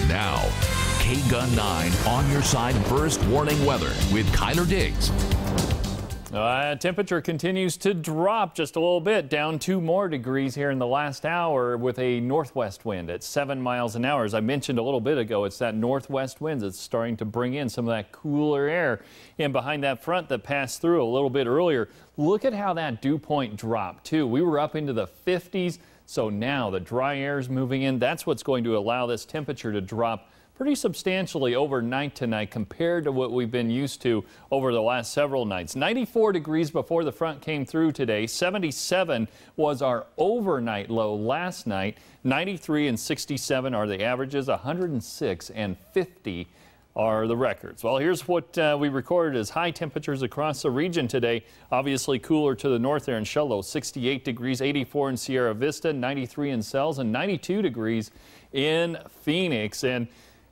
Now, KGUN-9 on your side first warning weather with Cuyler Diggs. Temperature continues to drop just a little bit, down 2 more degrees here in the last hour with a northwest wind at 7 miles an hour. As I mentioned a little bit ago, it's that northwest wind that's starting to bring in some of that cooler air in behind that front that passed through a little bit earlier. Look at how that dew point dropped too. We were up into the 50s, so now the dry air is moving in. That's what's going to allow this temperature to drop pretty substantially overnight tonight compared to what we've been used to over the last several nights. 94 degrees before the front came through today. 77 was our overnight low last night. 93 and 67 are the averages. 106 and 50 are the records. Well, here's what we recorded as high temperatures across the region today. Obviously cooler to the north there in Shello, 68 degrees, 84 in Sierra Vista, 93 in Sells, and 92 degrees in Phoenix. And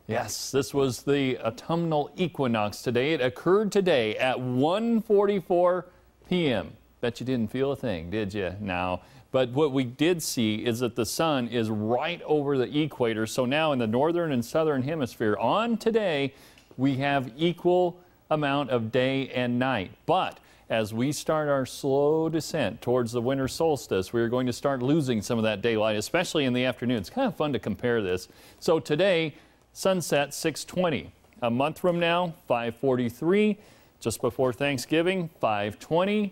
yes, this was the autumnal equinox today. It occurred today at 1:44 p.m. Bet you didn't feel a thing, did you? Now, but what we did see is that the sun is right over the equator. So now in the northern and southern hemisphere on today, we have equal amount of day and night. But as we start our slow descent towards the winter solstice, we're going to start losing some of that daylight, especially in the afternoon. It's kind of fun to compare this. So today, sunset 6:20. A month from now, 5:43. Just before Thanksgiving, 5:20.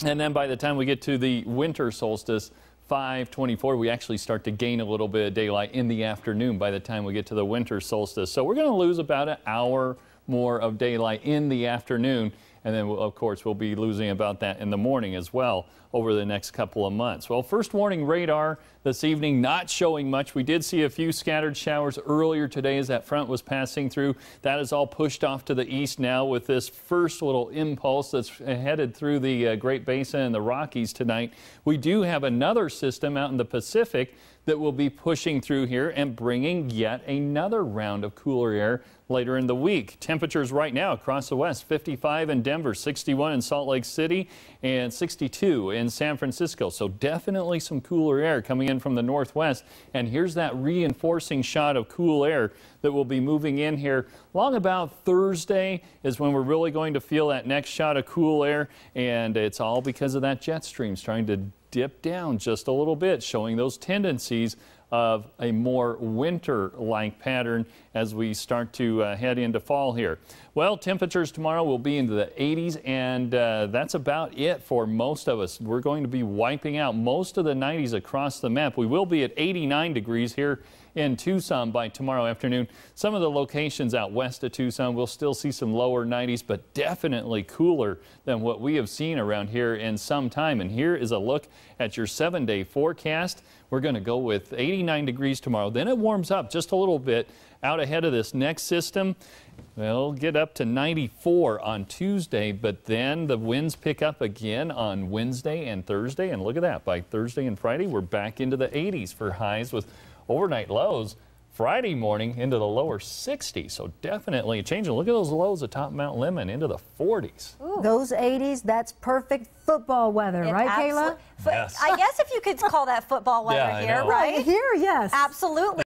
And then by the time we get to the winter solstice, 5:24, we actually start to gain a little bit of daylight in the afternoon by the time we get to the winter solstice. So we're going to lose about an hour more of daylight in the afternoon. And then, of course, we'll be losing about that in the morning as well over the next couple of months. Well, first warning radar this evening not showing much. We did see a few scattered showers earlier today as that front was passing through. That is all pushed off to the east now with this first little impulse that's headed through the Great Basin and the Rockies tonight. We do have another system out in the Pacific that will be pushing through here and bringing yet another round of cooler air later in the week. Temperatures right now across the west, 55 in Denver, 61 in Salt Lake City, and 62 in San Francisco. So definitely some cooler air coming in from the northwest. And here's that reinforcing shot of cool air that will be moving in here. Long about Thursday is when we're really going to feel that next shot of cool air. And it's all because of that jet streams trying to dip down just a little bit, showing those tendencies of a more winter-like pattern as we start to head into fall here. Well, temperatures tomorrow will be into the 80s, and that's about it for most of us. We're going to be wiping out most of the 90s across the map. We will be at 89 degrees here in Tucson by tomorrow afternoon. Some of the locations out west of Tucson will still see some lower 90s, but definitely cooler than what we have seen around here in some time. And here is a look at your 7-day forecast. We're going to go with 89 degrees tomorrow. Then it warms up just a little bit out ahead of this next system. We'll get up to 94 on Tuesday, but then the winds pick up again on Wednesday and Thursday. And look at that, by Thursday and Friday, we're back into the 80s for highs with overnight lows Friday morning into the lower 60s. So definitely a change. And look at those lows atop Mount Lemmon into the 40s. Ooh. Those 80s, that's perfect football weather, right, Kayla? Yes. I guess if you could call that football weather here, right? Here, yes. Absolutely.